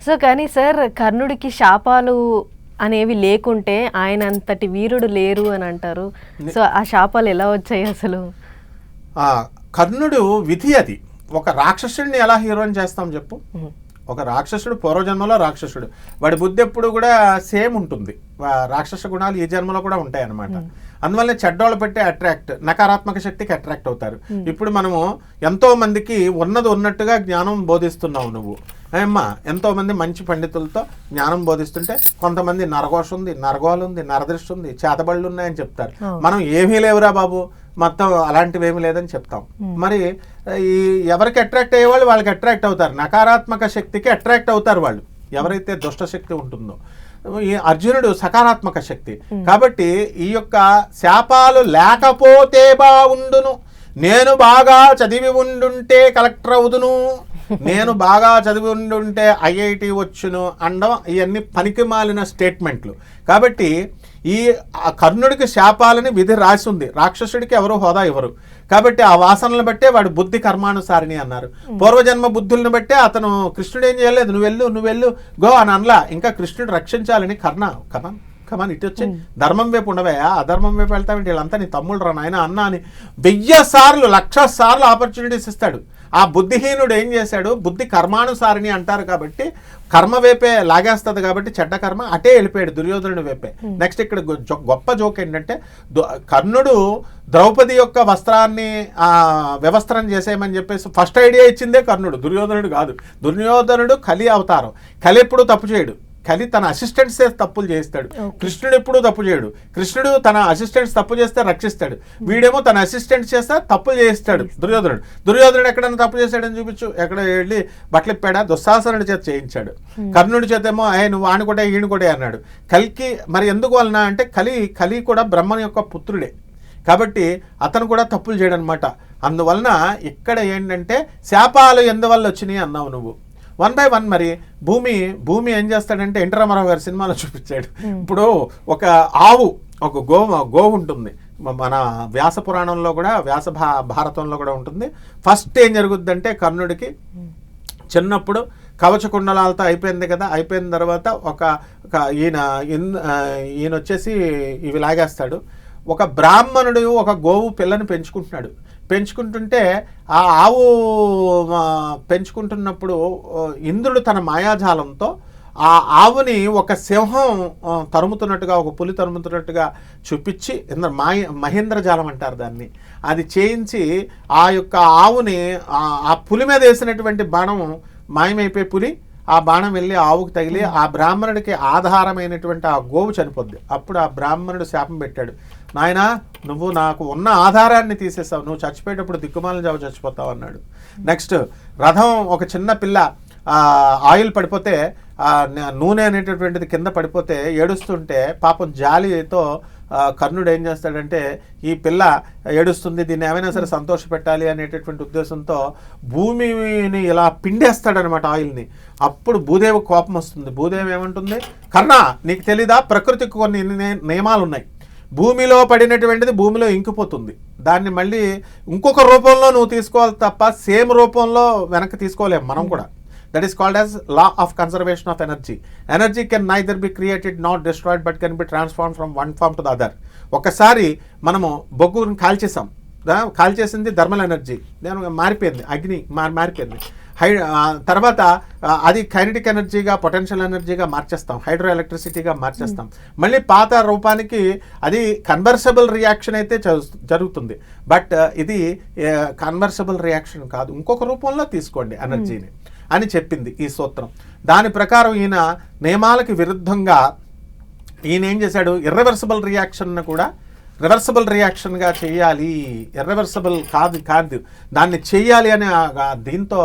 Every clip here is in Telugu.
సో కానీ సార్ కర్ణుడికి శాపాలు అనేవి లేకుంటే ఆయన అంతటి వీరుడు లేరు అని అంటారు. సో ఆ శాపాలు ఎలా వచ్చాయి అసలు? కర్ణుడు విధి అది. ఒక రాక్షసుడిని ఎలా హీరోని చేస్తాం చెప్పు? ఒక రాక్షసుడు పూర్వజన్మలో రాక్షసుడు, వాడి బుద్ధి ఎప్పుడు కూడా సేమ్ ఉంటుంది. రాక్షస గుణాలు ఈ జన్మలో కూడా ఉంటాయి అన్నమాట. అందువల్ల చెడ్డోళ్ళు పెట్టే అట్రాక్ట్, నకారాత్మక శక్తికి అట్రాక్ట్ అవుతారు. ఇప్పుడు మనము ఎంతో మందికి ఉన్నది ఉన్నట్టుగా జ్ఞానం బోధిస్తున్నావు నువ్వు అమ్మా. ఎంతో మంది మంచి పండితులతో జ్ఞానం బోధిస్తుంటే కొంతమంది నరఘోష ఉంది, నరగోలు ఉంది, నరదృష్టి ఉంది, చేతబళ్ళు ఉన్నాయని చెప్తారు. మనం ఏమీ లేవురా బాబు, మొత్తం అలాంటివి ఏమి లేదని చెప్తాం. మరి ఈ ఎవరికి అట్రాక్ట్ అయ్యేవాళ్ళు వాళ్ళకి అట్రాక్ట్ అవుతారు. నకారాత్మక శక్తికి అట్రాక్ట్ అవుతారు వాళ్ళు, ఎవరైతే దుష్ట శక్తి ఉంటుందో. ఈ అర్జునుడు సకారాత్మక శక్తి కాబట్టి ఈ యొక్క శాపాలు లేకపోతే బాగుండును, నేను బాగా చదివి ఉండుంటే కలెక్టర్ అవుదును, నేను బాగా చదివి ఉండుంటే ఐఐటి వచ్చును అనడం ఇవన్నీ పనికి మాలిన స్టేట్మెంట్లు. కాబట్టి ఈ కర్ణుడికి శాపాలని విధి రాసి ఉంది, రాక్షసుడికి ఎవరు హోదా ఇవ్వరు. కాబట్టి ఆ వాసనలను బట్టే వాడు బుద్ధి కర్మానుసారిని అన్నారు. పూర్వజన్మ బుద్ధులను బట్టే అతను కృష్ణుడు ఏం చేయలేదు, నువ్వు వెళ్ళు గో అని అనలా. ఇంకా కృష్ణుడు రక్షించాలని కమాన్ ఇటు వచ్చి ధర్మం వైపు ఉండవయా, అధర్మం వైపు వెళ్తామంటే వీళ్ళంతా నీ తమ్ముళ్ళు రా నాయన అన్న అని 1000 సార్లు 1,00,000 సార్లు ఆపర్చునిటీస్ ఇస్తాడు. ఆ బుద్ధిహీనుడు ఏం చేశాడు, బుద్ధి కర్మానుసారిని అంటారు కాబట్టి కర్మ వైపే లాగేస్తుంది కాబట్టి చెడ్డ కర్మ అటే వెళ్ళిపోయాడు, దుర్యోధనుడి వైపే. నెక్స్ట్ ఇక్కడ గొప్ప జోక్ ఏంటంటే కర్ణుడు ద్రౌపది యొక్క వస్త్రాన్ని వ్యవస్థరం చేసేయమని చెప్పేసి ఫస్ట్ ఐడియా ఇచ్చిందే కర్ణుడు, దుర్యోధనుడు కాదు. దుర్యోధనుడు కలి అవతారం, కలి ఎప్పుడు తప్పు చేయడు, కలి తన అసిస్టెంట్స్ తప్పులు చేస్తాడు. కృష్ణుడు ఎప్పుడూ తప్పు చేయడు, కృష్ణుడు తన అసిస్టెంట్స్ తప్పు చేస్తే రక్షిస్తాడు. వీడేమో తన అసిస్టెంట్స్ చేస్తే తప్పులు చేయిస్తాడు. దుర్యోధనుడు ఎక్కడైనా తప్పు చేస్తాడని చూపించు, ఎక్కడ వెళ్ళి బట్టలిప్పాడా, దుశ్శాసనుడి చేత చేయించాడు. కర్ణుడి చేత ఏమో నువ్వు ఆనుకోటే ఈనుకోటే అన్నాడు. కలికి మరి ఎందుకు వలన అంటే కలి కూడా బ్రహ్మని యొక్క పుత్రుడే కాబట్టి అతను కూడా తప్పులు చేయడం అనమాట. అందువలన ఇక్కడ ఏంటంటే శాపాలు ఎందువల్ల వచ్చినాయి అన్నావు నువ్వు. 1 by 1 మరి భూమి ఏం చేస్తాడంటే ఎన్టీ రామారావు గారి సినిమాలో చూపించాడు. ఇప్పుడు ఒక ఆవు, ఒక గోవు ఉంటుంది. మన వ్యాస పురాణంలో కూడా, వ్యాస భారతంలో కూడా ఉంటుంది. ఫస్ట్ ఏం జరుగుద్దంటే కర్ణుడికి చిన్నప్పుడు కవచ కుండలాలతో అయిపోయింది కదా, అయిపోయిన తర్వాత ఈయన వచ్చేసి ఇవి లాగేస్తాడు. ఒక బ్రాహ్మణుడు ఒక గోవు పిల్లని పెంచుకుంటుంటే ఆ ఆవు పెంచుకుంటున్నప్పుడు ఇంద్రుడు తన మాయాజాలంతో ఆ ఆవుని ఒక సింహం తరుముతున్నట్టుగా, ఒక పులి తరుముతున్నట్టుగా చూపించి, మహేంద్రజాలం అంటారు దాన్ని, అది చేయించి ఆ యొక్క ఆవుని ఆ పులి మీద వేసినటువంటి బాణం మాయమైపోయి పులి ఆ బాణం వెళ్ళి ఆవుకు తగిలి ఆ బ్రాహ్మణుడికి ఆధారమైనటువంటి ఆ గోవు చనిపోద్ది. అప్పుడు ఆ బ్రాహ్మణుడు శాపం పెట్టాడు, నాయనా నువ్వు నాకు ఉన్న ఆధారాన్ని తీసేసావు, నువ్వు చచ్చిపోయేటప్పుడు దిక్కుమాలను జావు చచ్చిపోతావు అన్నాడు. నెక్స్ట్ రథం, ఒక చిన్న పిల్ల ఆయిల్ పడిపోతే నూనె అనేటటువంటిది కింద పడిపోతే ఏడుస్తుంటే పాపం జాలితో కర్ణుడు ఏం చేస్తాడంటే ఈ పిల్ల ఏడుస్తుంది, దీన్ని ఏమైనా సరే సంతోష పెట్టాలి అనేటటువంటి ఉద్దేశంతో భూమిని ఇలా పిండేస్తాడనమాట ఆయిల్ని. అప్పుడు భూదేవి కోపం వస్తుంది. భూదేవి ఏమంటుంది, కర్ణ నీకు తెలీదా, ప్రకృతికి కొన్ని నియమాలు ఉన్నాయి, భూమిలో పడినటువంటిది భూమిలో ఇంకిపోతుంది, దాన్ని మళ్ళీ ఇంకొక రూపంలో నువ్వు తీసుకోవాలి తప్ప సేమ్ రూపంలో వెనక్కి తీసుకోలేము మనం కూడా. That is called as law of conservation of energy. Energy can neither be created nor destroyed but can be transformed from one form to the other. ఒకసారి మనము బొగ్గుని కాల్చేసింది థర్మల్ ఎనర్జీ, మారిపోయింది, అగ్ని మారిపోయింది. తర్వాత అది కైనటిక్ ఎనర్జీగా, పొటెన్షియల్ ఎనర్జీగా మార్చేస్తాం, హైడ్రో ఎలక్ట్రిసిటీగా మార్చేస్తాం. మళ్ళీ పాత రూపానికి అది కన్వర్సబుల్ రియాక్షన్ అయితే జరుగుతుంది. బట్ ఇది కన్వర్సబుల్ రియాక్షన్ కాదు, ఇంకొక రూపంలో తీసుకోండి ఎనర్జీని అని చెప్పింది ఈ సూత్రం. దాని ప్రకారం ఈయన నియమాలకి విరుద్ధంగా ఈయన ఏం చేశాడు, ఇర్రివర్సిబుల్ రియాక్షన్ కూడా రివర్సిబుల్ రియాక్షన్గా చేయాలి, ఇర్రివర్సిబుల్ కాదు దాన్ని చేయాలి అని దీంతో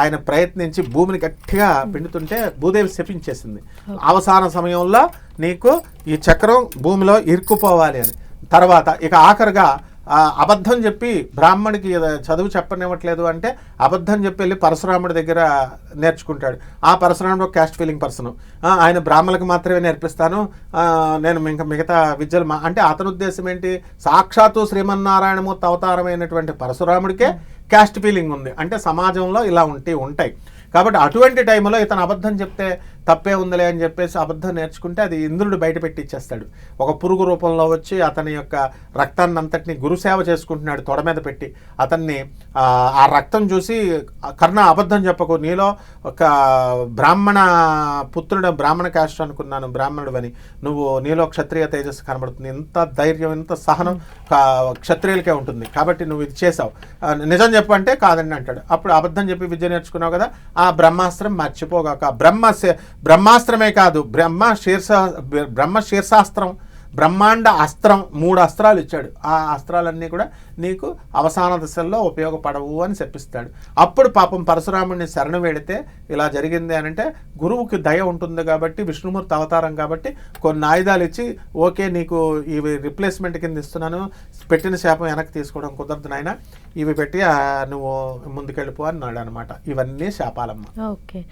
ఆయన ప్రయత్నించి భూమిని గట్టిగా పిండుతుంటే భూదేవి శపించేసింది, అవసాన సమయంలో నీకు ఈ చక్రం భూమిలో ఇరుక్కుపోవాలి అని. తర్వాత ఇక ఆఖరిగా అబద్ధం చెప్పి బ్రాహ్మడికి చదువు చెప్పనివ్వట్లేదు అంటే అబద్ధం చెప్పి వెళ్ళి పరశురాముడి దగ్గర నేర్చుకుంటాడు. ఆ పరశురాముడు క్యాస్ట్ ఫీలింగ్ పర్సన్, ఆయన బ్రాహ్మణులకు మాత్రమే నేర్పిస్తాను, నేను ఇంకా మిగతా విద్యలు అంటే అతని ఉద్దేశం ఏంటి, సాక్షాత్తు శ్రీమన్నారాయణమూర్తి అవతారమైనటువంటి పరశురాముడికే క్యాస్ట్ ఫీలింగ్ ఉంది అంటే సమాజంలో ఇలా ఉంటాయి. కాబట్టి అటువంటి టైంలో ఇతను అబద్ధం చెప్తే తప్పే ఉందిలే అని చెప్పేసి అబద్ధం నేర్చుకుంటే అది ఇంద్రుడు బయట పెట్టి ఇచ్చేస్తాడు. ఒక పురుగు రూపంలో వచ్చి అతని యొక్క రక్తాన్ని అంతటిని గురుసేవ చేసుకుంటున్నాడు తొడ మీద పెట్టి. అతన్ని ఆ రక్తం చూసి కర్ణ అబద్ధం చెప్పకు, నీలో ఒక బ్రాహ్మణ పుత్రుడు, బ్రాహ్మణ క్యాస్ట్ అనుకున్నాను, బ్రాహ్మణుడు అని, నువ్వు నీలో క్షత్రియ తేజస్సు కనబడుతుంది, ఎంత ధైర్యం ఎంత సహనం క్షత్రియులకే ఉంటుంది, కాబట్టి నువ్వు ఇది చేసావు, నిజం చెప్పు అంటే కాదండి అంటాడు. అప్పుడు అబద్ధం చెప్పి విద్య నేర్చుకున్నావు కదా, ఆ బ్రహ్మాస్త్రం మర్చిపోగాక. బ్రహ్మాస్త్రమే కాదు, బ్రహ్మ శీర్షాస్త్రం, బ్రహ్మాండ అస్త్రం, 3 అస్త్రాలు ఇచ్చాడు. ఆ అస్త్రాలన్నీ కూడా నీకు అవసాన దశల్లో ఉపయోగపడవు అని చెప్పిస్తాడు. అప్పుడు పాపం పరశురాముడిని శరణు వేడితే ఇలా జరిగింది అని అంటే, గురువుకి దయ ఉంటుంది కాబట్టి, విష్ణుమూర్తి అవతారం కాబట్టి కొన్ని ఆయుధాలు ఇచ్చి, ఓకే నీకు ఇవి రిప్లేస్మెంట్ కింద ఇస్తున్నాను, పెట్టిన శాపం వెనక్కి తీసుకోవడం కుదరదు నాయన, ఇవి పెట్టి నువ్వు ముందుకెళ్ళిపో అన్నాడు అనమాట. ఇవన్నీ శాపాలమ్మ. ఓకే.